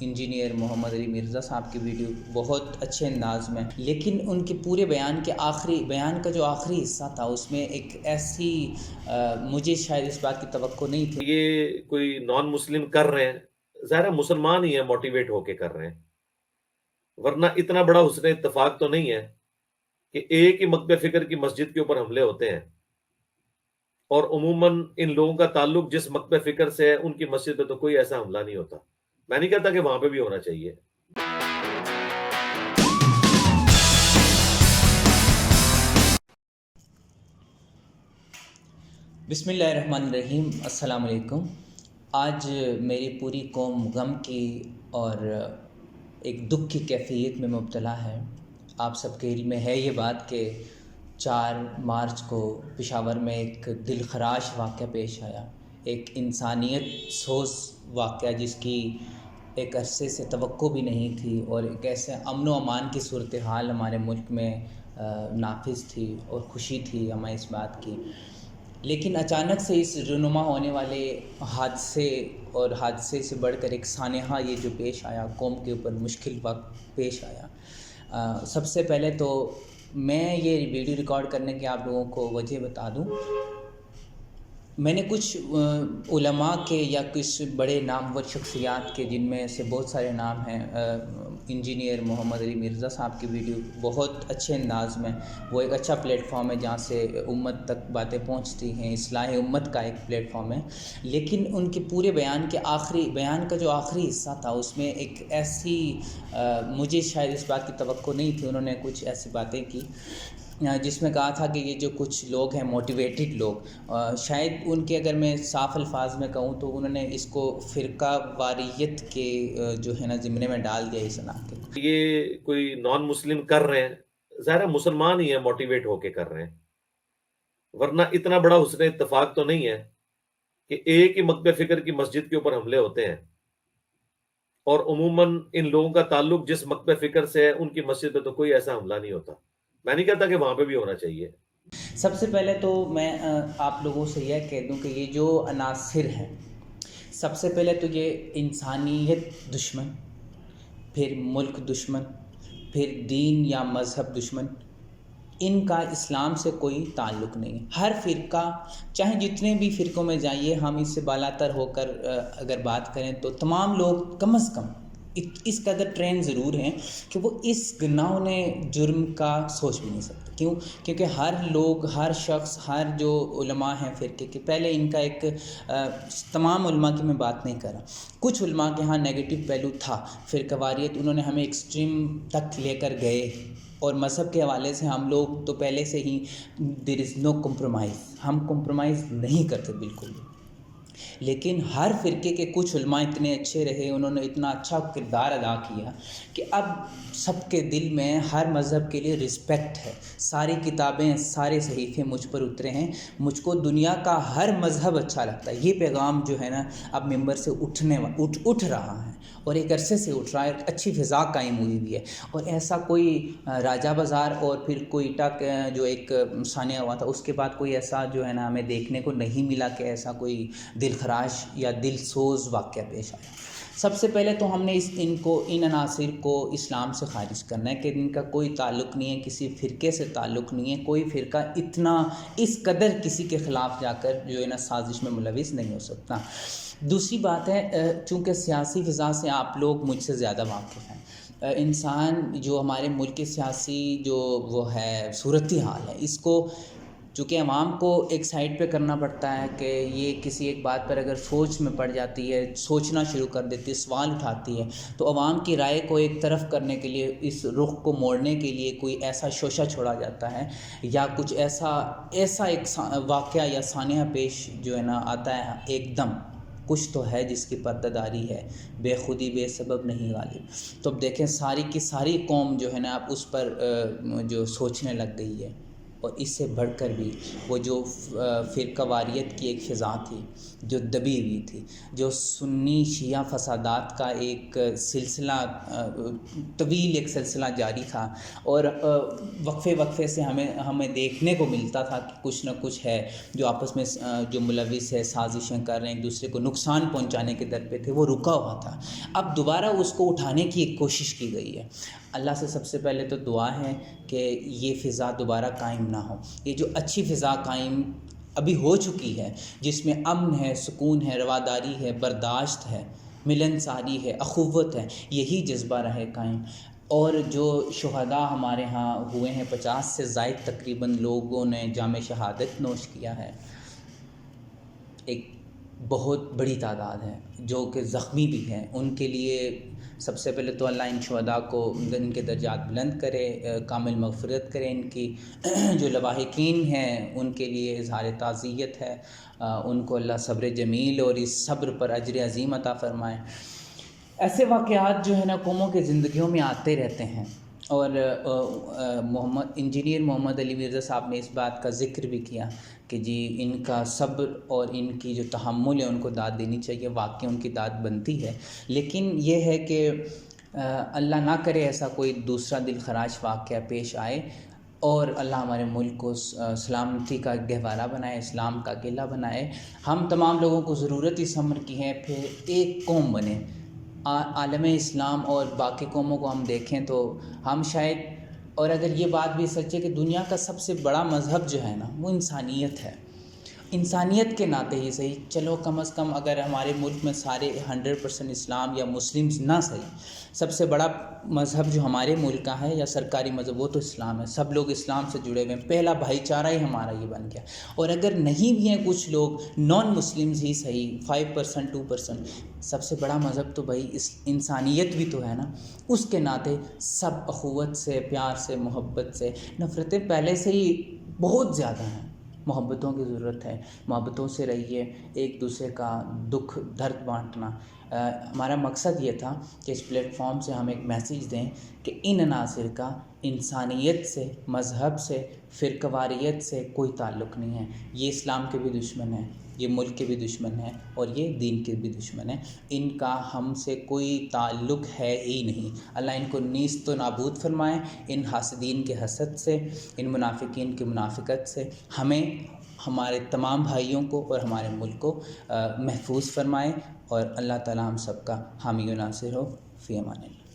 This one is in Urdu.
انجینئر محمد علی مرزا صاحب کی ویڈیو بہت اچھے انداز میں، لیکن ان کے پورے بیان کا جو آخری حصہ تھا اس میں ایک ایسی مجھے شاید اس بات کی توقع نہیں تھی. یہ کوئی نان مسلم کر رہے ہیں، ظاہر مسلمان ہی ہیں، موٹیویٹ ہو کے کر رہے ہیں، ورنہ اتنا بڑا حسن اتفاق تو نہیں ہے کہ ایک ہی مکتب فکر کی مسجد کے اوپر حملے ہوتے ہیں، اور عموماً ان لوگوں کا تعلق جس مکتب فکر سے ہے ان کی مسجد پہ تو کوئی ایسا حملہ نہیں ہوتا. میں نہیں کہتا کہ وہاں پہ بھی ہونا چاہیے. بسم اللہ الرحمن الرحیم. السلام علیکم. آج میری پوری قوم غم کی اور ایک دکھ کی کیفیت میں مبتلا ہے. آپ سب کے علم میں ہے یہ بات کہ 4 مارچ کو پشاور میں ایک دل خراش واقعہ پیش آیا، ایک انسانیت سوز واقعہ جس کی ایک عرصے سے توقع بھی نہیں تھی، اور ایک ایسے امن و امان کی صورتحال ہمارے ملک میں نافذ تھی اور خوشی تھی ہمیں اس بات کی. لیکن اچانک سے اس رونما ہونے والے حادثے سے بڑھ کر ایک سانحہ یہ جو پیش آیا، قوم کے اوپر مشکل وقت پیش آیا. سب سے پہلے تو میں یہ ویڈیو ریکارڈ کرنے کی آپ لوگوں کو وجہ بتا دوں. میں نے کچھ علماء کے یا کچھ بڑے نامور شخصیات کے، جن میں سے بہت سارے نام ہیں، انجینئر محمد علی مرزا صاحب کی ویڈیو بہت اچھے انداز میں، وہ ایک اچھا پلیٹ فارم ہے جہاں سے امت تک باتیں پہنچتی ہیں، اصلاح امت کا ایک پلیٹ فارم ہے. لیکن ان کے پورے بیان کا جو آخری حصہ تھا اس میں ایک ایسی مجھے شاید اس بات کی توقع نہیں تھی. انہوں نے کچھ ایسی باتیں کی جس میں کہا تھا کہ یہ جو کچھ لوگ ہیں موٹیویٹڈ لوگ، شاید ان کے اگر میں صاف الفاظ میں کہوں تو انہوں نے اس کو فرقہ واریت کے جو ہے نا ضمن میں ڈال دیا اس علاقے کو. یہ کوئی نان مسلم کر رہے ہیں، ظاہر مسلمان ہی ہیں، موٹیویٹ ہو کے کر رہے ہیں، ورنہ اتنا بڑا حسن اتفاق تو نہیں ہے کہ ایک ہی مکتب فکر کی مسجد کے اوپر حملے ہوتے ہیں، اور عموماً ان لوگوں کا تعلق جس مکتب فکر سے ہے ان کی مسجد پہ تو کوئی ایسا حملہ نہیں ہوتا. میں نہیں کہتا کہ وہاں پہ بھی ہونا چاہیے. سب سے پہلے تو میں آپ لوگوں سے یہ کہہ دوں کہ یہ جو عناصر ہیں، سب سے پہلے تو یہ انسانیت دشمن، پھر ملک دشمن، پھر دین یا مذہب دشمن، ان کا اسلام سے کوئی تعلق نہیں. ہر فرقہ، چاہے جتنے بھی فرقوں میں جائیے، ہم اس سے بالاتر ہو کر اگر بات کریں تو تمام لوگ کم از کم اس قدر ٹرین ضرور ہیں کہ وہ اس گناہ جرم کا سوچ بھی نہیں سکتے. کیوں؟ کیونکہ ہر شخص، ہر جو علماء ہیں فرقے کے، پہلے ان کا ایک تمام علماء کی میں بات نہیں کر رہا، کچھ علماء کے ہاں نیگیٹو پہلو تھا، فرقہ واریت، انہوں نے ہمیں ایکسٹریم تک لے کر گئے. اور مذہب کے حوالے سے ہم لوگ تو پہلے سے ہی دیر از نو کمپرومائز، ہم کمپرومائز نہیں کرتے بالکل بھی. لیکن ہر فرقے کے کچھ علماء اتنے اچھے رہے، انہوں نے اتنا اچھا کردار ادا کیا کہ اب سب کے دل میں ہر مذہب کے لیے رسپیکٹ ہے. ساری کتابیں، سارے صحیفے مجھ پر اترے ہیں، مجھ کو دنیا کا ہر مذہب اچھا لگتا ہے. یہ پیغام جو ہے نا اب ممبر سے اٹھ رہا ہے، اور ایک عرصے سے اٹھ رہا ہے، ایک اچھی فضا قائم ہوئی ہوئی ہے. اور ایسا کوئی راجہ بازار اور پھر کوئٹہ جو ایک سانحہ ہوا تھا، اس کے بعد کوئی ایسا جو ہے نا ہمیں دیکھنے کو نہیں ملا کہ ایسا کوئی دل خراش یا دل سوز واقعہ پیش آیا. سب سے پہلے تو ہم نے ان عناصر کو اسلام سے خارج کرنا ہے کہ ان کا کوئی تعلق نہیں ہے، کسی فرقے سے تعلق نہیں ہے. کوئی فرقہ اتنا اس قدر کسی کے خلاف جا کر جو ہے نا سازش میں ملوث نہیں ہو سکتا. دوسری بات ہے، چونکہ سیاسی فضا سے آپ لوگ مجھ سے زیادہ واقف ہیں، انسان جو ہمارے ملک کے سیاسی جو وہ ہے صورتحال ہے، اس کو چونکہ عوام کو ایک سائڈ پہ کرنا پڑتا ہے کہ یہ کسی ایک بات پر اگر سوچ میں پڑ جاتی ہے، سوچنا شروع کر دیتی ہے، سوال اٹھاتی ہے، تو عوام کی رائے کو ایک طرف کرنے کے لیے، اس رخ کو موڑنے کے لیے کوئی ایسا شوشہ چھوڑا جاتا ہے، یا کچھ ایسا ایک واقعہ یا سانحہ پیش جو ہے نا آتا ہے ایک دم. کچھ تو ہے جس کی پردہ داری ہے، بے خودی بے سبب نہیں غالب. تو اب دیکھیں ساری کی ساری قوم جو ہے نا اب اس پر جو سوچنے لگ گئی ہے، اور اس سے بڑھ کر بھی وہ جو فرقہ واریت کی ایک فضا تھی جو دبی ہوئی تھی، جو سنی شیعہ فسادات کا ایک سلسلہ طویل ایک سلسلہ جاری تھا، اور وقفے وقفے سے ہمیں دیکھنے کو ملتا تھا کہ کچھ نہ کچھ ہے جو آپس میں جو ملوث ہے، سازشیں کر رہے ہیں، ایک دوسرے کو نقصان پہنچانے کے در پہ تھے، وہ رکا ہوا تھا۔ اب دوبارہ اس کو اٹھانے کی ایک کوشش کی گئی ہے۔ اللہ سے سب سے پہلے تو دعا ہے کہ یہ فضا دوبارہ قائم نہ ہو۔ یہ جو اچھی فضا قائم ابھی ہو چکی ہے، جس میں امن ہے، سکون ہے، رواداری ہے، برداشت ہے، ملنساری ہے، اخوت ہے، یہی جذبہ رہے قائم۔ اور جو شہداء ہمارے ہاں ہوئے ہیں، 50 سے زائد تقریباً لوگوں نے جام شہادت نوش کیا ہے، ایک بہت بڑی تعداد ہے جو کہ زخمی بھی ہیں، ان کے لیے سب سے پہلے تو اللہ ان شہداء کو ان کے درجات بلند کرے، کامل مغفرت کرے، ان کی جو لواحقین ہیں ان کے لیے اظہار تعزیت ہے، ان کو اللہ صبر جمیل اور اس صبر پر اجر عظیم عطا فرمائے۔ ایسے واقعات جو ہیں نا قوموں کے زندگیوں میں آتے رہتے ہیں، اور انجینئر محمد علی مرزا صاحب نے اس بات کا ذکر بھی کیا کہ جی ان کا صبر اور ان کی جو تحمل ہے ان کو داد دینی چاہیے، واقعی ان کی داد بنتی ہے، لیکن یہ ہے کہ اللہ نہ کرے ایسا کوئی دوسرا دل خراش واقعہ پیش آئے، اور اللہ ہمارے ملک کو سلامتی کا گہوارہ بنائے، اسلام کا قلعہ بنائے۔ ہم تمام لوگوں کو ضرورت اس امر کی ہے پھر ایک قوم بنے۔ عالم اسلام اور باقی قوموں کو ہم دیکھیں تو ہم شاید، اور اگر یہ بات بھی سچ ہے کہ دنیا کا سب سے بڑا مذہب جو ہے نا وہ انسانیت ہے، انسانیت کے ناطے ہی صحیح، چلو کم از کم اگر ہمارے ملک میں سارے 100% اسلام یا مسلمز نہ صحیح، سب سے بڑا مذہب جو ہمارے ملک کا ہے یا سرکاری مذہب وہ تو اسلام ہے، سب لوگ اسلام سے جڑے ہوئے ہیں، پہلا بھائی چارہ ہی ہمارا یہ بن گیا۔ اور اگر نہیں بھی ہیں کچھ لوگ نان مسلمز ہی صحیح 5% 2%، سب سے بڑا مذہب تو بھائی انسانیت بھی تو ہے نا، اس کے ناطے سب اخوت سے، پیار سے، محبت سے، نفرتیں پہلے سے ہی بہت زیادہ ہیں، محبتوں کی ضرورت ہے، محبتوں سے رہیے، ایک دوسرے کا دکھ درد بانٹنا۔ ہمارا مقصد یہ تھا کہ اس پلیٹ فارم سے ہم ایک میسیج دیں کہ ان عناصر کا انسانیت سے، مذہب سے، فرقہ واریت سے کوئی تعلق نہیں ہے، یہ اسلام کے بھی دشمن ہیں، یہ ملک کے بھی دشمن ہیں، اور یہ دین کے بھی دشمن ہیں، ان کا ہم سے کوئی تعلق ہے ہی نہیں۔ اللہ ان کو نیست و نابود فرمائے، ان حاسدین کے حسد سے، ان منافقین کی منافقت سے، ہمیں، ہمارے تمام بھائیوں کو اور ہمارے ملک کو محفوظ فرمائے، اور اللہ تعالی ہم سب کا حامی و ناصر ہو۔ فی امان اللہ۔